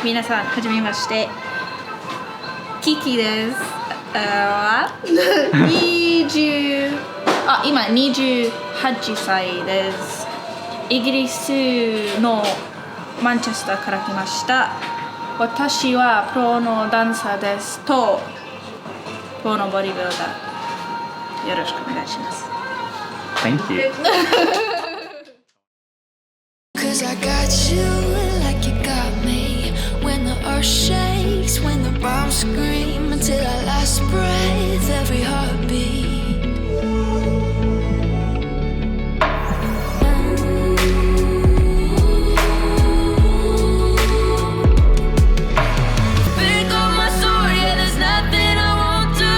皆さん、はじめまして。KIKI です。今28歳です。イギリスのマンチェスターから来ました。私はプロのダンサーですと、プロのボディビルダー。よろしくお願いします。Thank you. Cause I got you like you got me. When the earth shakes, when the bombs scream, until our last breath, every heartbeat. Pick up my sword, yeah, there's nothing I won't do.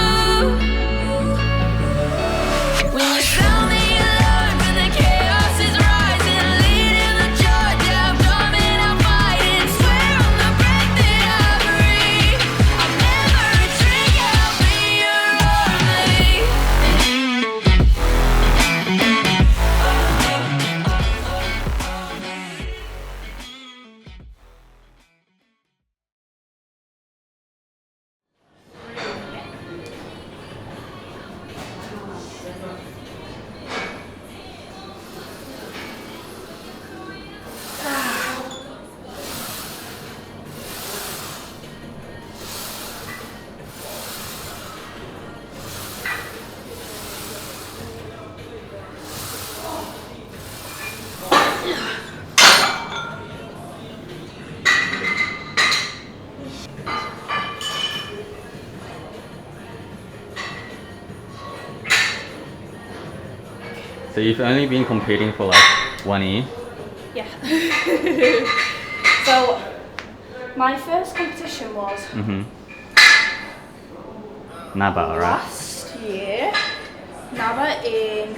When you sound the alarm and the chaos is rising, leading the charge, yeah, I'm coming out fighting. Swear on the breath that I breathe, I'll never retreat, yeah, I'll be your army. So you've only been competing for like 1 year? Yeah. So, my first competition was NABA, right? last year. NABA in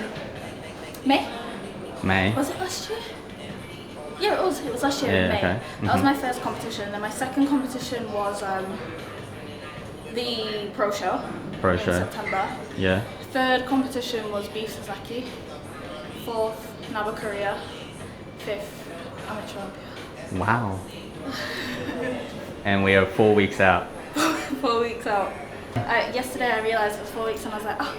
May. May? Was it last year? Yeah, it was last year in Yeah, May. okay. That was my first competition. Then my second competition was the Pro Show Pro in Show. September. Yeah. Third competition was Beef Sasaki. Fourth, NABA Korea. Fifth, Amateur Olympia. Wow. And we are 4 weeks out. 4 weeks out. Yesterday I realised it was 4 weeks and I was like, oh,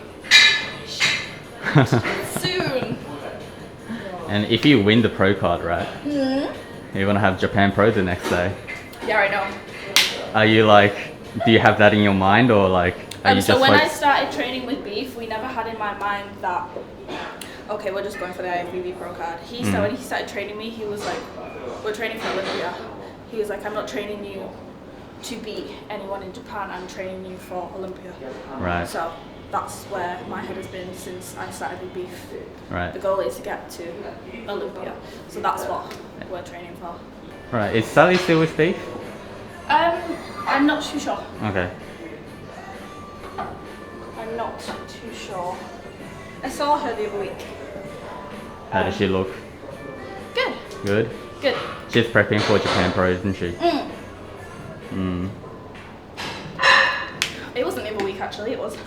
soon. And if you win the pro card, right? You're gonna have Japan Pro the next day. Yeah, I know. Are you like, do you have that in your mind or like, are you So just when like... I started training with Beef, we never had in my mind that, okay, we're just going for the IFBB Pro card. He said when he started training me, he was like, we're training for Olympia. He was like, I'm not training you to beat anyone in Japan, I'm training you for Olympia. Right. So that's where my head has been since I started with Beef. Right. The goal is to get to Olympia. So that's what we're training for. Right, is Sally still with Beef? I'm not too sure. Okay. I'm not too sure. I saw her the other week. How does she look? Good. Good? Good. She's prepping for Japan Pro, isn't she? It wasn't the other week actually, it was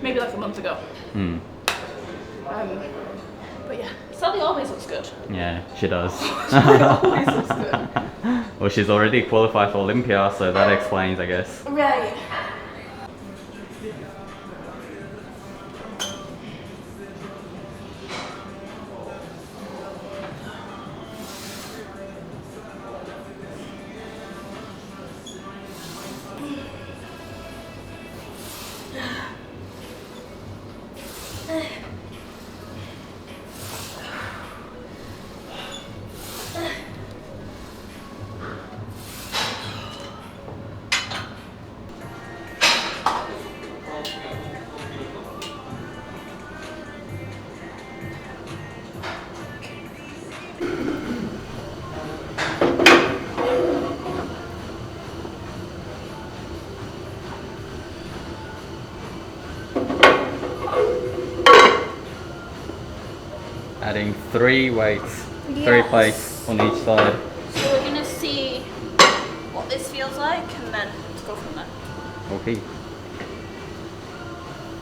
maybe like a month ago. But yeah, Sally always looks good. Yeah, she does. She always looks good. Well, she's already qualified for Olympia, so that explains, I guess. Right. Adding 3 weights, 3 Yes. plates on each side. So we're gonna see what this feels like and then let's go from there. Okay.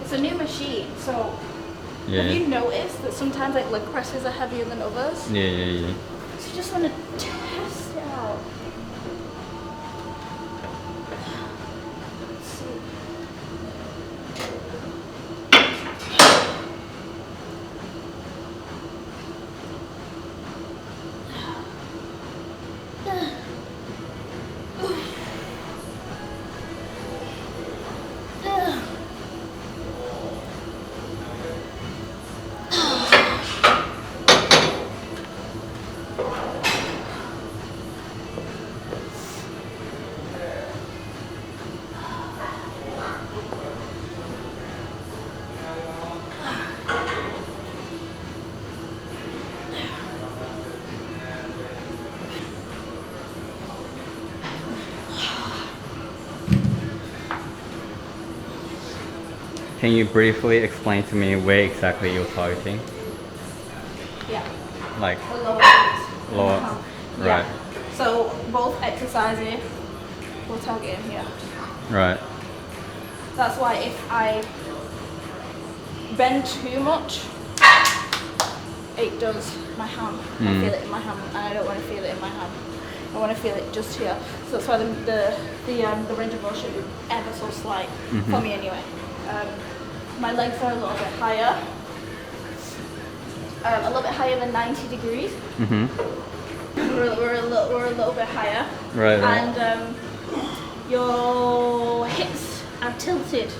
It's a new machine, so Yeah. have you noticed that sometimes like leg presses are heavier than others? Yeah. So you just want to test it out. Can you briefly explain to me where exactly you're targeting? Yeah. Like The lower knees. lower, Yeah. right, So both exercises will target in here. right. That's why if I bend too much, it does my hand. I feel it in my hand, and I don't want to feel it in my hand. I want to feel it just here. So that's why the range of motion is ever so slight for me anyway. My legs are a little bit higher. A little bit higher than 90 degrees. We're a little bit higher. Right, right. And your hips are tilted,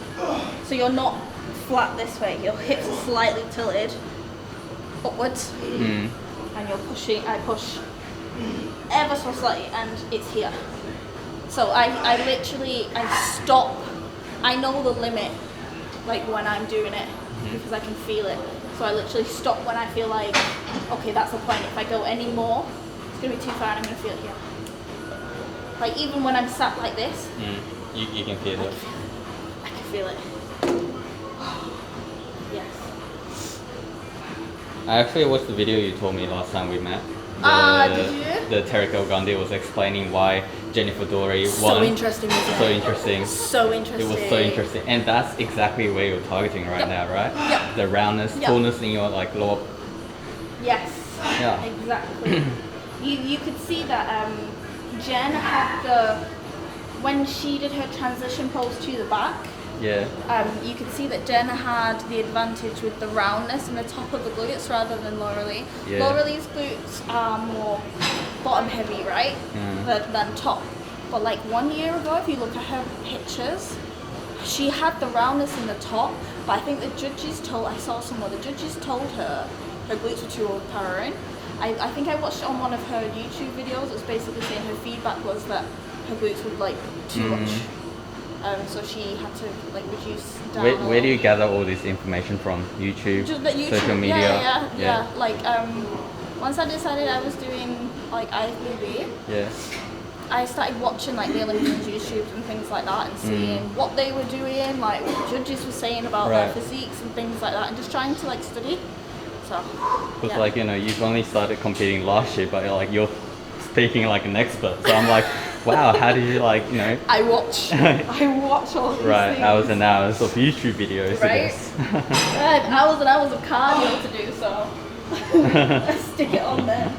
so you're not flat this way. Your hips are slightly tilted upwards, and you're pushing. I push ever so slightly, and it's here. So I literally stop. I know the limit, like when I'm doing it, because I can feel it. So I literally stop when I feel like, okay, that's the point. If I go any more, it's gonna be too far, and I'm gonna feel it here. Like even when I'm sat like this, You can feel it. I can feel it. Yes. I actually watched the video you told me last time we met. Did you? The Terika Gandhi was explaining why Jennifer Dory So won. interesting, wasn't it? So interesting. So interesting. It was so interesting, and that's exactly where you're targeting right now, right? Yep. The roundness, Yep. fullness in your like lower. Yes. Yeah. Exactly. you could see that Jen had when she did her transition pose to the back. Yeah. You could see that Jen had the advantage with the roundness in the top of the glutes rather than Laura Lee. Yeah. Laura Lee's glutes are more bottom heavy, right? Than top. But like 1 year ago, if you look at her pictures, she had the roundness in the top, but I think the judges I saw somewhere, the judges told her glutes were too overpowering. I think I watched it on one of her YouTube videos. It was basically saying her feedback was that her glutes were like too much. So she had to like reduce down. Where do you gather all this information from? YouTube, Just the YouTube, social media? Yeah. Like once I decided I was doing like IFBB, Yeah. I started watching like the Olympians YouTubes and things like that and seeing what they were doing, like what judges were saying about their Right. physiques and things like that, and just trying to like study. So Because yeah. like you've only started competing last year, but you're speaking like an expert. So I'm like, wow, how did you I watch all these right, things. hours and hours of YouTube videos, I Right? guess. I had hours and hours of cardio to do, so let's stick it on there.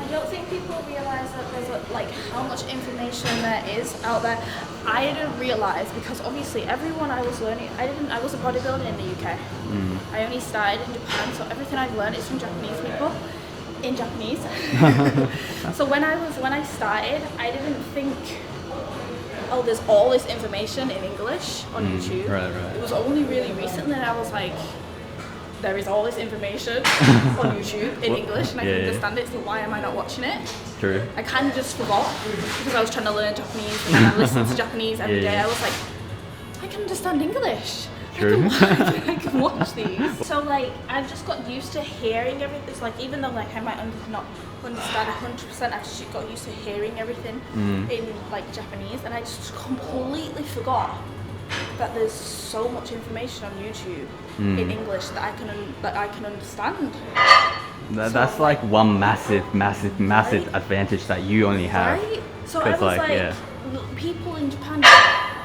I don't think people realise that there's like how much information there is out there. I didn't realise because obviously everyone I was learning, I wasn't bodybuilding in the UK. I only started in Japan, so everything I've learned is from Japanese people. In Japanese. So when I started, I didn't think, oh, there's all this information in English on YouTube. Right. It was only really recently that I was like, there is all this information on YouTube in English, and I can understand it. So why am I not watching it? True. I kind of just forgot because I was trying to learn Japanese and I listened to Japanese every day. I was like, I can understand English. True. I can watch these. So like I've just got used to hearing everything. It's like even though like I might not understand 100%, I've just got used to hearing everything in like Japanese, and I just completely forgot that there's so much information on YouTube in English that I can understand. That's like one massive advantage that you only have. Right? So I was like, people in Japan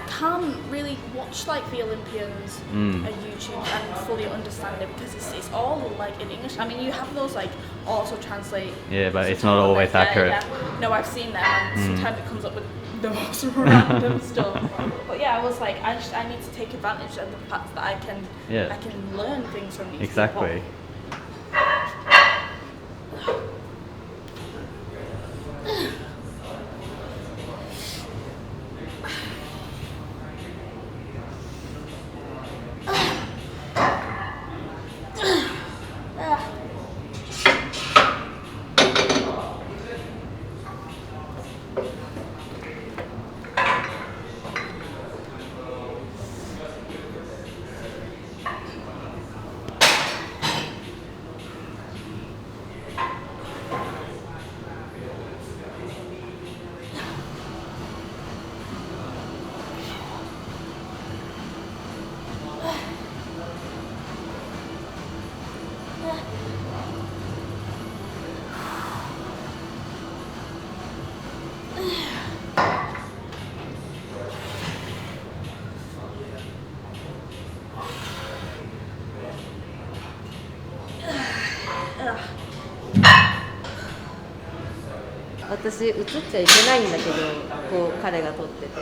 can't really watch like the Olympians on YouTube and fully understand it because it's all like in English. I mean, you have those like auto translate. Yeah, but it's not always accurate. Yeah. No, I've seen them, and sometimes it comes up with the most random stuff. But yeah, I was like, I need to take advantage of the fact that I can learn things from these Exactly. people. 私映っちゃいけないんだけど、こう彼が撮ってて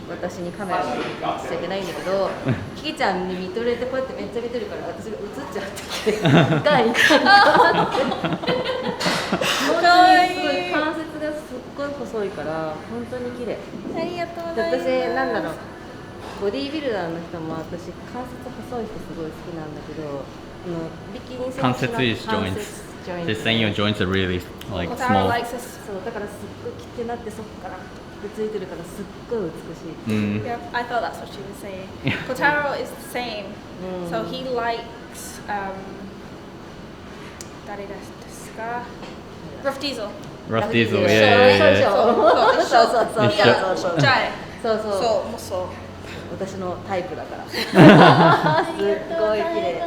私にカメラを映しちゃいけないんだけど、キキちゃんに見とれてこうやってめっちゃ見てるから私が映っちゃってきてがいいかなって本当にすごい関節がすっごい細いから本当に綺麗。ありがとうございます。私なんだろう、ボディービルダーの人も私関節細い人すごい好きなんだけど、ビキニ選手の関節 is joints. Just saying your joints are really like Kotaro small. likes this. そうだからすっごい切ってなってそこからくっついてるからすっごい美しい。 Yeah, I thought that's what she was saying. Kotaro is the same. So he likes 誰ですか? Rough Diesel. Rough diesel, そう yeah. そうそうそうじゃそうあそうそうもうそう。私のタイプだからすっごい綺麗。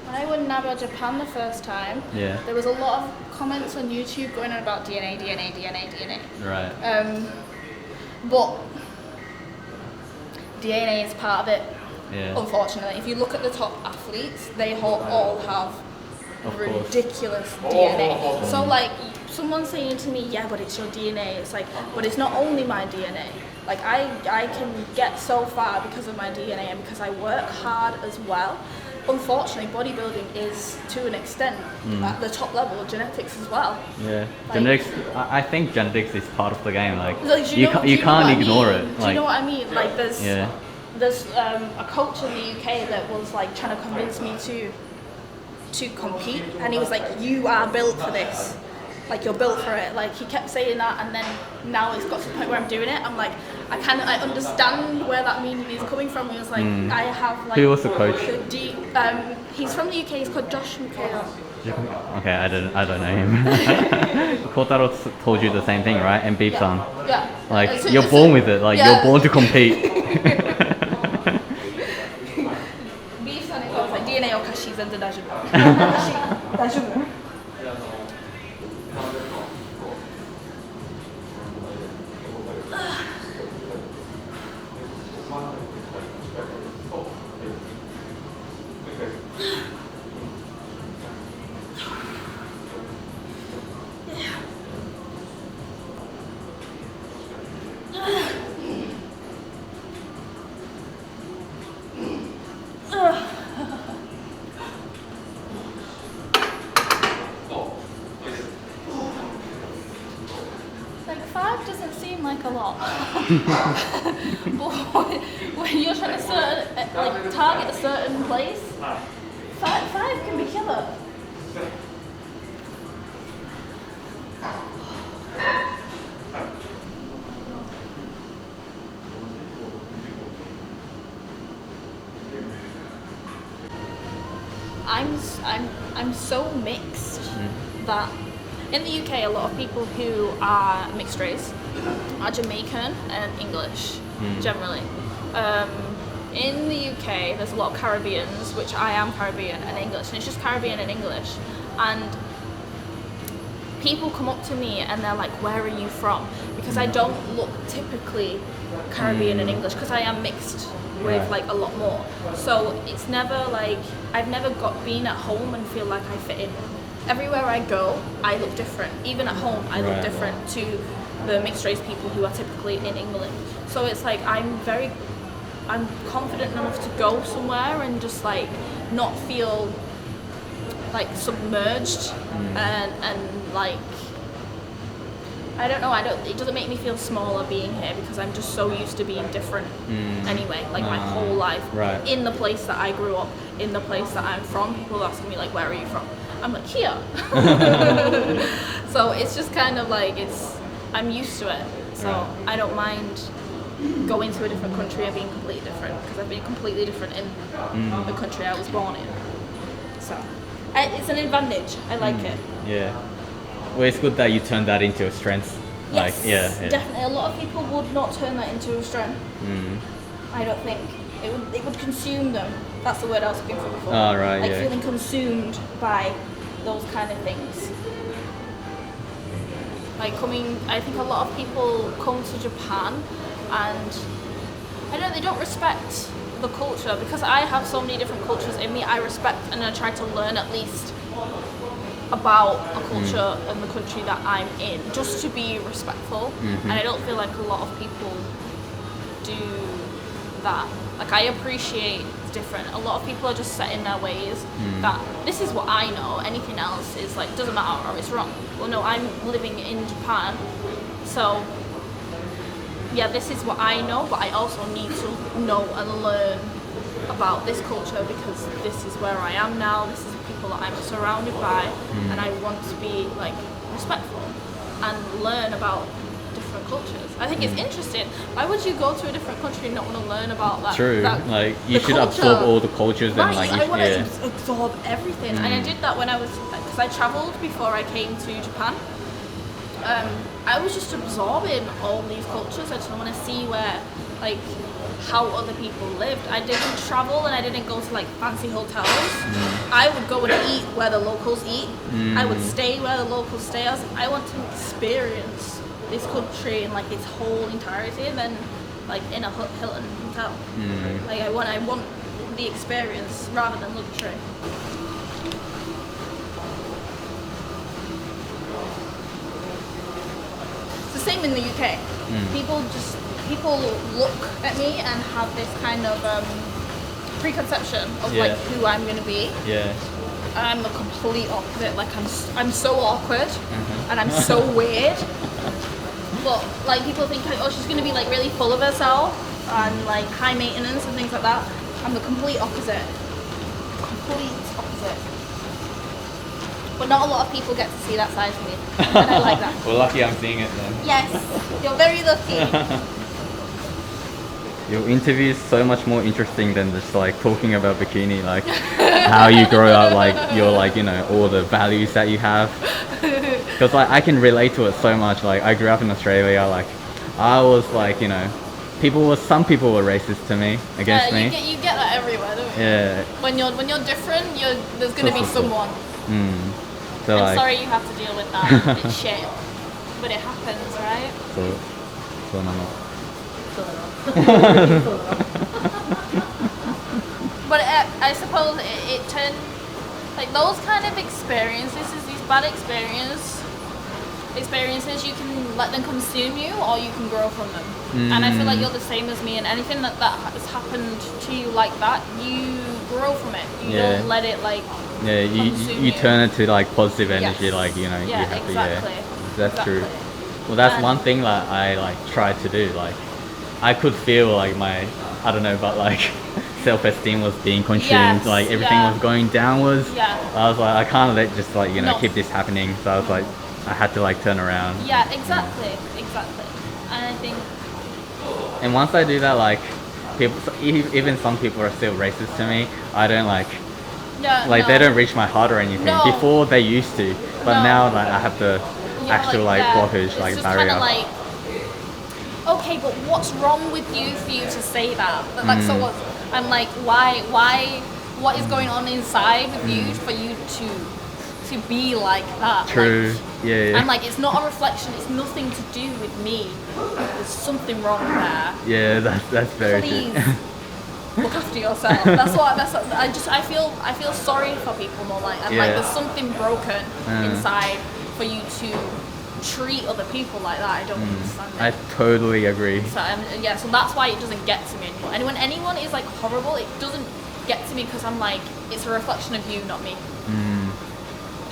When I went Naba Japan the first time, Yeah. there was a lot of comments on YouTube going on about DNA. Right. But DNA is part of it. Yeah. Unfortunately, if you look at the top athletes, they all have Of course. ridiculous DNA. So like someone saying to me, yeah, but it's your DNA. It's like, but it's not only my DNA. Like I can get so far because of my DNA and because I work hard as well. Unfortunately, bodybuilding is to an extent at the top level genetics as well. Yeah. Like- Genetics. I think genetics is part of the game. Like Like, you do you know what I can't ignore mean? it. Do you know what I mean? Like there's Yeah. a coach in the UK that was like trying to convince me to compete, and he was like, "You are built for this. Like you're built for it." Like he kept saying that, and then now it's got to the point where I'm doing it. I'm like, I understand where that meaning is coming from. He was like, I have like. Who was the coach? He's from the UK. He's called Josh McHale. Okay, I don't know him. Kotaro told you the same thing, right? And Beep-san. Yeah. Like So- you're so- born with it. Like yeah. you're born to compete. B さんに関して DNA おかしい全然大丈夫。大丈夫。Like 5 doesn't seem like a lot, but when you're trying to like target a certain place, five can be killer. I'm so mixed that in the UK a lot of people who are mixed race are Jamaican and English generally. In the UK there's a lot of Caribbeans, which I am Caribbean and English, and it's just Caribbean and English, and people come up to me and they're like, where are you from? Because I don't look typically Caribbean and English because I am mixed with Right. like a lot more. So it's never like, I've never been at home and feel like I fit in. Everywhere I go, I look different. Even at home, I look Right. different to the mixed race people who are typically in England. So it's like I'm confident enough to go somewhere and just like not feel like submerged and like I don't know, it doesn't make me feel smaller being here because I'm just so used to being different anyway, like my whole life. Right. In the place that I grew up, in the place that I'm from, people asking me like, where are you from? I'm like, here. So it's just kind of like, I'm used to it. So I don't mind going to a different country and being completely different because I've been completely different in the country I was born in. So it's an advantage. I like it. Yeah. Well, it's good that you turned that into a strength. Like, Yes, yeah. definitely. A lot of people would not turn that into a strength. I don't think it would consume them. That's the word I was looking for before. Oh, right, like yeah. feeling consumed by those kind of things. Like I think a lot of people come to Japan and they don't respect the culture because I have so many different cultures in me. I respect and I try to learn at least about a culture and the country that I'm in, just to be respectful. And I don't feel like a lot of people do that. Like, I appreciate it's different. A lot of people are just set in their ways that this is what I know, anything else is like doesn't matter or it's wrong. Well, no, I'm living in Japan, so yeah, this is what I know, but I also need to know and learn about this culture because this is where I am now, this is the people that I'm surrounded by, and I want to be like respectful and learn about different cultures. I think it's interesting. Why would you go to a different country and not want to learn about that? True. that- Like you the should culture? absorb all the cultures Right, and like I want yeah. to absorb everything, and I did that when I was, because I travelled before I came to Japan. I was just absorbing all these cultures. I just want to see where, like, how other people lived. I didn't travel and I didn't go to like fancy hotels. I would go and eat where the locals eat. I would stay where the locals stay. I want to experience this country in like its whole entirety, and then like in a Hilton hotel. Like I want the experience rather than luxury. It's the same in the UK. People look at me and have this kind of preconception of like who I'm gonna be. Yeah. I'm the complete opposite. Like I'm so awkward and I'm so weird. But like people think like, oh, she's gonna be like really full of herself and like high maintenance and things like that. I'm the complete opposite. Complete opposite. But not a lot of people get to see that side of me, and I like that. Well, lucky I'm seeing it then. Yes, you're very lucky. Your interview is so much more interesting than just like talking about bikini, like how you grow up, like your like all the values that you have. Because like I can relate to it so much. Like I grew up in Australia, like I was like some people were racist to me, against me. You get that everywhere, don't you? Yeah. When you're different, there's gonna be someone. So I'm like sorry you have to deal with that. It's shit, but it happens, right? so no. But I suppose it turned like those kind of experiences, these bad experiences, you can let them consume you or you can grow from them. And I feel like you're the same as me, and anything that has happened to you like that, you grow from it. You don't let it like consume you turn it to like positive energy, Yes. like you have to, exactly. That's Exactly. true. Well, that's And- one thing that I like tried to do. Like I could feel like my like self-esteem was being consumed. Yes, Like everything was going downwards. Yeah. I was like, I can't let just like No. keep this happening. So I was like, I had to like turn around. Yeah, exactly. And I think And once I do that, like people, even some people are still racist to me. I don't like they don't reach my heart or anything. No. Before they used to, but No. now like I have the actual blockage, it's like just barrier. Kinda like, okay, but what's wrong with you for you to say that? Like, so what? I'm like, why? What is going on inside with you for you to be like that? True. Like, Yeah. I'm like, it's not a reflection. It's nothing to do with me. There's something wrong there. Yeah, that's very Please true. look after yourself. I feel sorry for people more. Like I'm like, Yeah. there's something broken inside for you to treat other people like that. I don't understand it. I totally agree. So so that's why it doesn't get to me anymore. And when anyone is like horrible, it doesn't get to me because I'm like, it's a reflection of you, not me.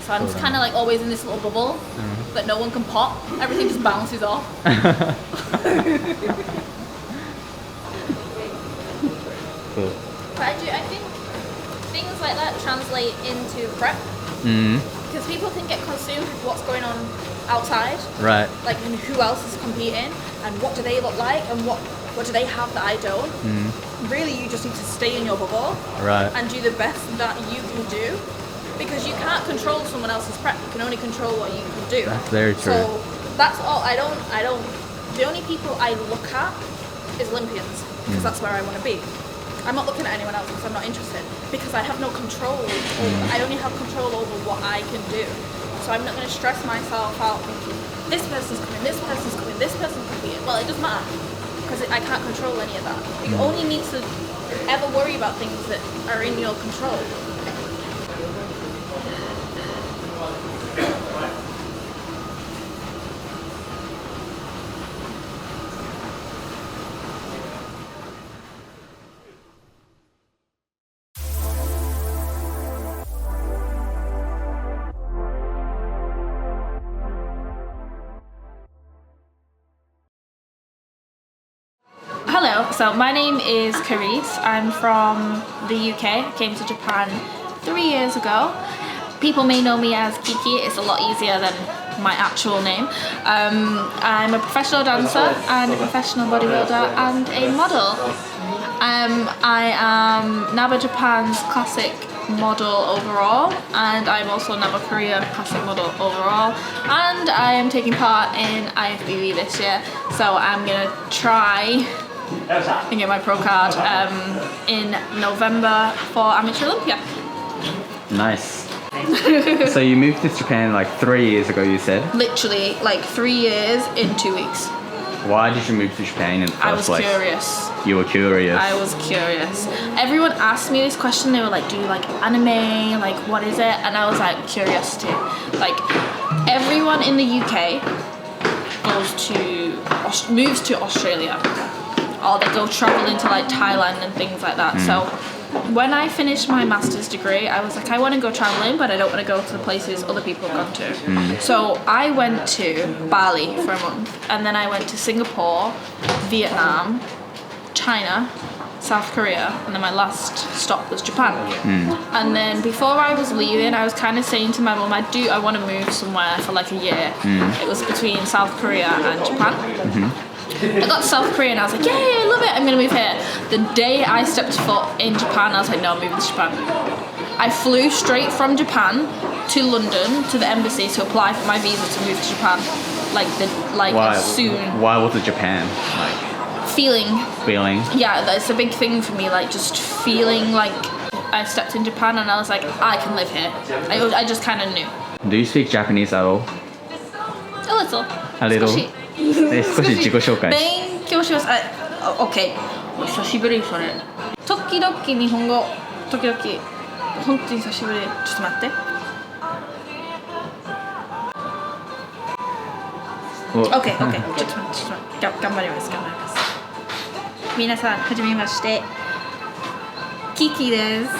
So I'm just kind of like always in this little bubble that no one can pop. Everything just bounces off. Cool. But I think things like that translate into prep. Because people can get consumed with what's going on outside. Right. Like who else is competing and what do they look like and what do they have that I don't. Really, you just need to stay in your bubble Right. and do the best that you can do, because you can't control someone else's prep. You can only control what you can do. That's very true. So that's all. I don't. The only people I look at is Olympians, because that's where I want to be. I'm not looking at anyone else because I'm not interested, because I have no control over, I only have control over what I can do. So I'm not going to stress myself out thinking, this person's coming, this person's coming, this person's competing. Well, it doesn't matter, because I can't control any of that. You only need to ever worry about things that are in your control. hello. So my name is KARYSE. I'm from the UK. I came to Japan 3 years ago. People may know me as KIKI. It's a lot easier than my actual name. I'm a professional dancer and a professional bodybuilder and a model. I am NABA Japan's classic model overall, and I'm also NABA Korea classic model overall, and I am taking part in IFBB this year, so I'm gonna try and get my pro card in November for Amateur Olympia. Nice. So you moved to Japan like 3 years ago, you said? Literally like 3 years in 2 weeks. Why did you move to Japan in the I first was place? curious. You were curious. I was curious. Everyone asked me this question. They were like, "Do you like anime? Like, what is it?" And I was like, curiosity. Like, everyone in the UK moves to Australia, or they go traveling to like Thailand and things like that. So when I finished my master's degree, I was like, I want to go traveling, but I don't want to go to the places other people have gone to. So I went to Bali for a month, and then I went to Singapore, Vietnam, China, South Korea, and then my last stop was Japan. And then before I was leaving, I was kind of saying to my mum, I want to move somewhere for like a year. It was between South Korea and Japan. I got to South Korea and I was like, yay, I love it, I'm gonna move here. The day I stepped foot in Japan, I was like, no, I'm moving to Japan. I flew straight from Japan to London to the embassy to apply for my visa to move to Japan. Soon. Why was it Japan? Like Feeling. Yeah, that's a big thing for me, like just feeling like I stepped in Japan and I was like, I can live here. I just kind of knew. Do you speak Japanese at all? A little. A little? 少し自己紹介。勉強します。OK。久しぶりそれ。時々日本語、時々本当に久しぶり。ちょっと待って。OK。ちょっと待って。頑張ります。皆さんはじめまして。KIKIです。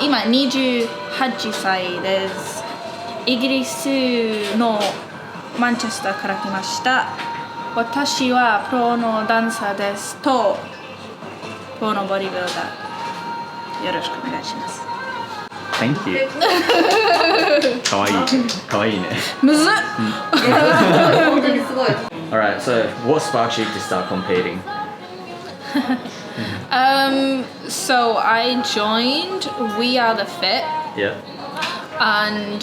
今28歳です。イギリスのマンチェスターから来ました。私はプロのダンサーですとプロのボディビルダー。よろしくお願いします。Thank you. かわいいね。むずっ。本当にすごい。Alright, so what sparked you to start competing? So I joined We Are the Fit. Yeah. And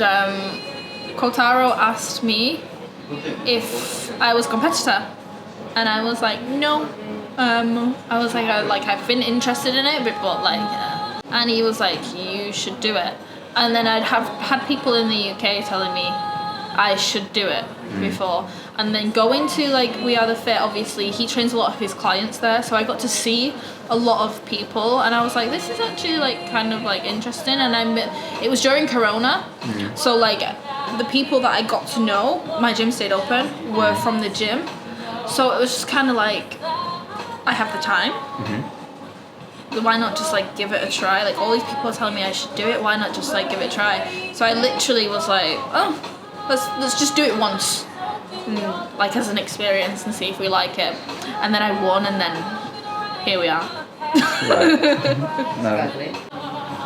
Kotaro asked me if I was a competitor, and I was like, no. I was like, I've been interested in it, but like, and he was like, you should do it. And then I'd had people in the UK telling me I should do it before. And then going to like We Are the Fit, obviously he trains a lot of his clients there, so I got to see a lot of people, and I was like, this is actually like kind of like interesting. And it was during Corona, so like the people that I got to know, my gym stayed open, were from the gym, so it was just kind of like, I have the time. Why not just like give it a try? Like all these people are telling me I should do it, why not just like give it a try? So I literally was like, oh, let's just do it once, like as an experience and see if we like it. And then I won, and then here we are. No.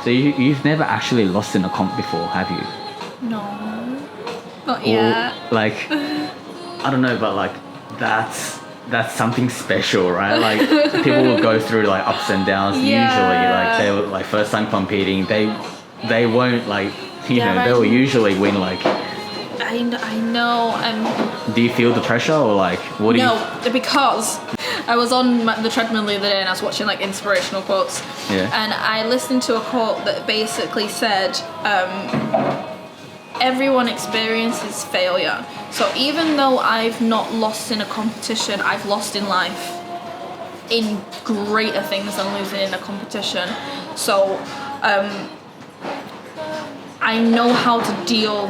So you've never actually lost in a comp before, have you? No, not yet. Or, like, I don't know, but like that's something special, right? Like people will go through like ups and downs. Yeah. Usually, like they were like first time competing, they won't like they will usually win like. I know. Do you feel the pressure or like what do you? No, because I was on the treadmill the other day and I was watching like inspirational quotes. Yeah. And I listened to a quote that basically said, everyone experiences failure. So even though I've not lost in a competition, I've lost in life in greater things than losing in a competition. So I know how to deal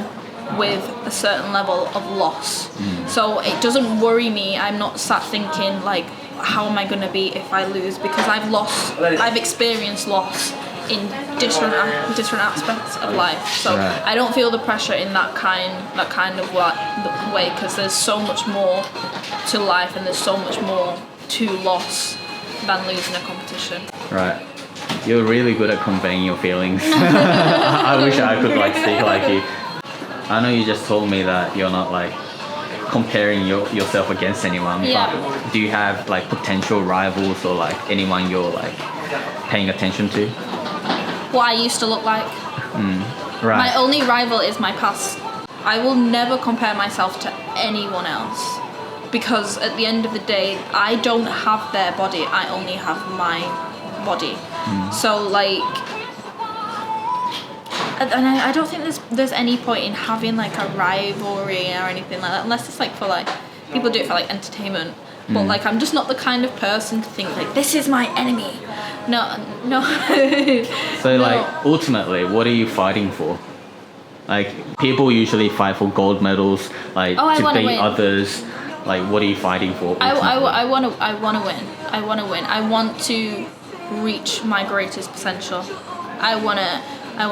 with a certain level of loss. So it doesn't worry me. I'm not sat thinking like, how am I going to be if I lose? Because I've experienced loss. in different aspects of life. So Right. I don't feel the pressure in that kind of way, because there's so much more to life and there's so much more to loss than losing a competition. Right. You're really good at conveying your feelings. I wish I could like speak like you. I know you just told me that you're not like comparing yourself against anyone, Yeah. but do you have like potential rivals or like anyone you're like paying attention to? What I used to look like. Right. My only rival is my past. I will never compare myself to anyone else, because at the end of the day, I don't have their body, I only have my body. So like, and I don't think there's any point in having like a rivalry or anything like that, unless it's like for like, people do it for like entertainment. But like, I'm just not the kind of person to think like, this is my enemy. No. So No. like ultimately, what are you fighting for? Like people usually fight for gold medals, like Oh, I to wanna beat win. others. Like what are you fighting for? ultimately? I want to win. I want to reach my greatest potential. I want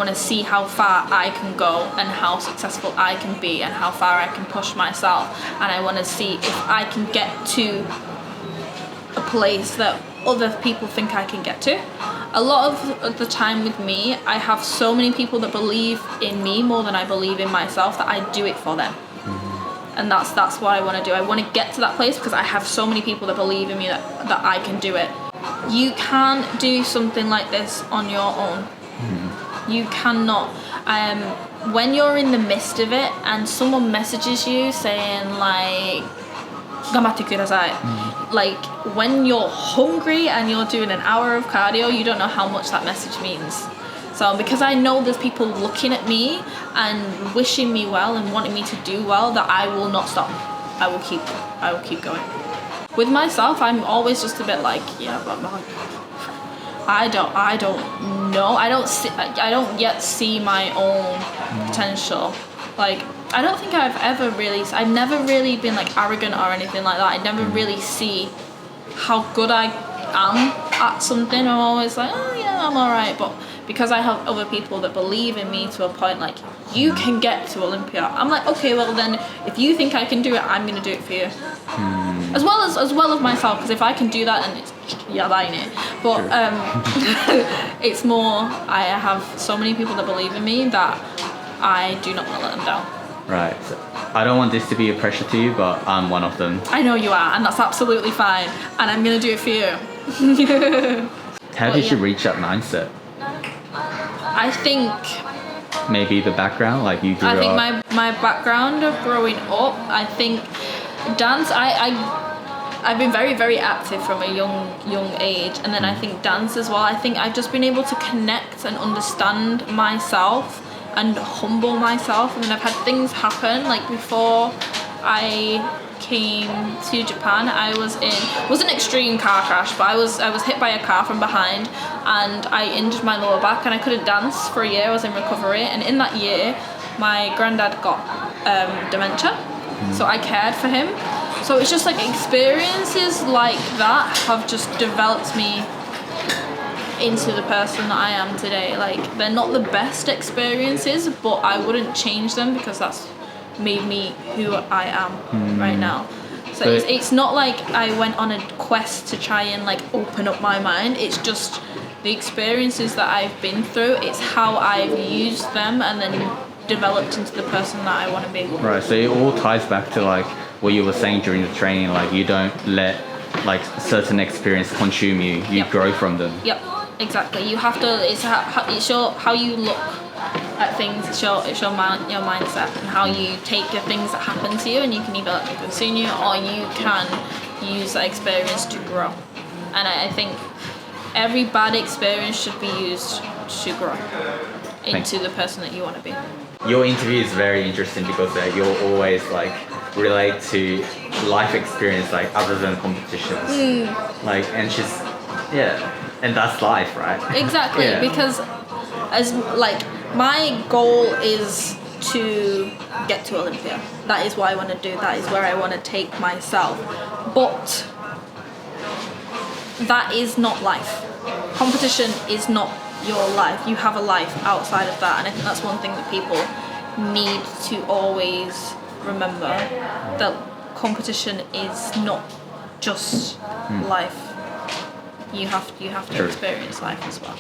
to see how far I can go and how successful I can be and how far I can push myself, and I want to see if I can get to a place that other people think I can get to. A lot of the time with me, I have so many people that believe in me more than I believe in myself that I do it for them. And that's what I want to do. I want to get to that place because I have so many people that believe in me that I can do it. You can't do something like this on your own. You cannot. When you're in the midst of it and someone messages you saying like, 頑張ってください. Like when you're hungry and you're doing an hour of cardio, you don't know how much that message means. So because I know there's people looking at me and wishing me well and wanting me to do well, that I will not stop. I will keep going. With myself, I'm always just a bit like, yeah, but I don't know. I don't yet see my own potential. Like I don't think I've never really been like arrogant or anything like that. I never really see how good I am at something. I'm always like, oh yeah, I'm alright. But because I have other people that believe in me to a point, like, you can get to Olympia, I'm like, okay, well then, if you think I can do it, I'm gonna do it for you. As well as myself, because if I can do that, then it's yabaine. But it's more, I have so many people that believe in me that I do not want to let them down. Right. So I don't want this to be a pressure to you, but I'm one of them. I know you are, and that's absolutely fine. And I'm gonna do it for you. How did you reach that mindset? I think Maybe the background, like you grew up. my background of growing up, I think dance. I've been very, very active from a young age, and then I think dance as well. I think I've just been able to connect and understand myself and humble myself, and then I've had things happen. Like before I came to Japan, I was in, it was an extreme car crash, but I was hit by a car from behind, and I injured my lower back, and I couldn't dance for a year. I was in recovery, and in that year my granddad got dementia, so I cared for him. So it's just like experiences like that have just developed me into the person that I am today. Like, they're not the best experiences, but I wouldn't change them because that's made me who I am right now. So it's not like I went on a quest to try and like open up my mind. It's just the experiences that I've been through. It's how I've used them and then developed into the person that I want to be. Right, so it all ties back to like what you were saying during the training, like you don't let like certain experience consume you, you Yep. grow from them. Yep, exactly. You have to, it's how you look at things, it's your mindset and how you take the things that happen to you, and you can either let them consume you or you can use that experience to grow. And I think every bad experience should be used to grow into the person that you want to be. Your interview is very interesting because you'll always like relate to life experience like other than competitions. Like, and she's, yeah, and that's life, right? Exactly, Yeah. because as like my goal is to get to Olympia. That is what I want to do. That is where I want to take myself. But that is not life. Competition is not your life. You have a life outside of that, and I think that's one thing that people need to always remember, that competition is not just life. You have to True. experience life as well.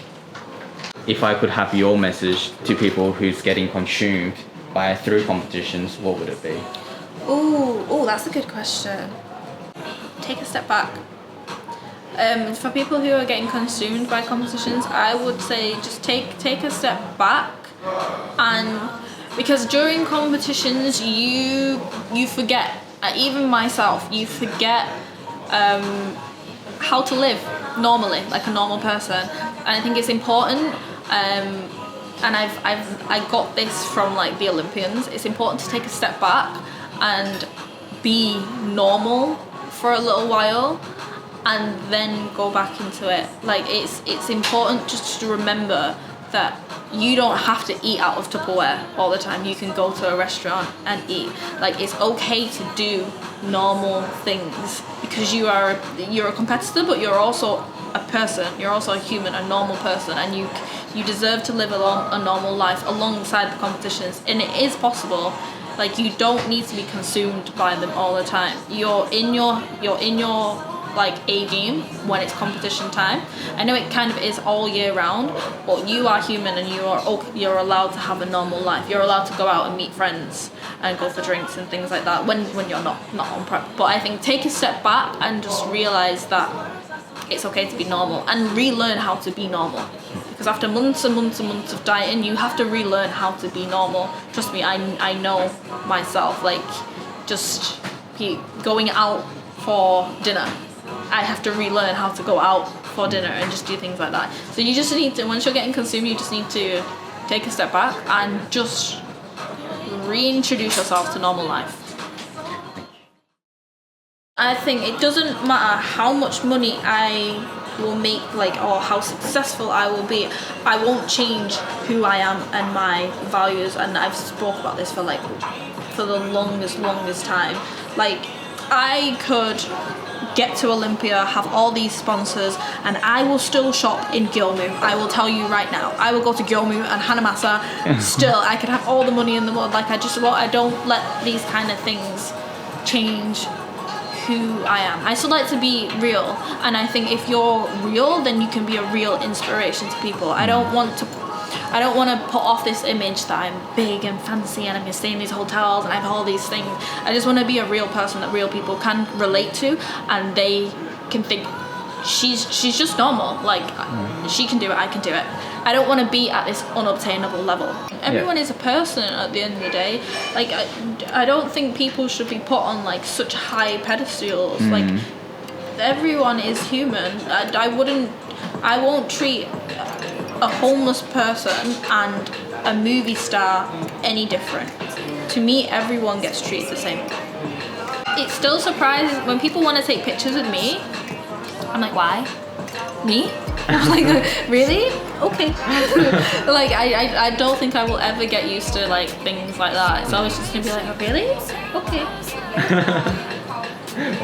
If I could have your message to people who's getting consumed by through competitions, what would it be? Oh, that's a good question. Take a step back. For people who are getting consumed by competitions, I would say just take a step back, and because during competitions you forget, even myself, you forget how to live normally, like a normal person, and I think it's important. And I got this from like the Olympians. It's important to take a step back and be normal for a little while, and then go back into it. Like it's important just to remember that you don't have to eat out of Tupperware all the time. You can go to a restaurant and eat. Like it's okay to do normal things, because you're a competitor, but you're also a person. You're also a human, a normal person, and you deserve to live a normal life alongside the competitions. And it is possible. Like you don't need to be consumed by them all the time. You're in your like A game when it's competition time. I know it kind of is all year round, but you are human, and you're allowed to have a normal life. You're allowed to go out and meet friends and go for drinks and things like that when you're not on prep. But I think take a step back and just realize that it's okay to be normal, and relearn how to be normal. Because after months and months and months of dieting, you have to relearn how to be normal. Trust me, I know myself. Like just going out for dinner, I have to relearn how to go out for dinner and just do things like that. So you just need to, once you're getting consumed, you just need to take a step back and just reintroduce yourself to normal life. I think it doesn't matter how much money I will make, like, or how successful I will be. I won't change who I am and my values, and I've spoke about this for the longest time. Like, I could get to Olympia, have all these sponsors, and I will still shop in Gyeongmu. I will tell you right now, I will go to Gyeongmu and Hanamasa. Still, I could have all the money in the world. Like, I don't let these kind of things change who I am. I still like to be real, and I think if you're real, then you can be a real inspiration to people. I don't want to put off this image that I'm big and fancy and I'm gonna stay in these hotels and I have all these things. I just want to be a real person that real people can relate to, and they can think she's just normal. Like she can do it, I can do it. I don't want to be at this unobtainable level. Everyone is a person at the end of the day. Like I don't think people should be put on like such high pedestals. Like everyone is human. I won't treat a homeless person and a movie star any different. To me, everyone gets treated the same. It still surprises when people want to take pictures with me. I'm like, why? Me? I'm like, really? Okay. Like, I don't think I will ever get used to like things like that. So I was just gonna be like, oh, really? Okay.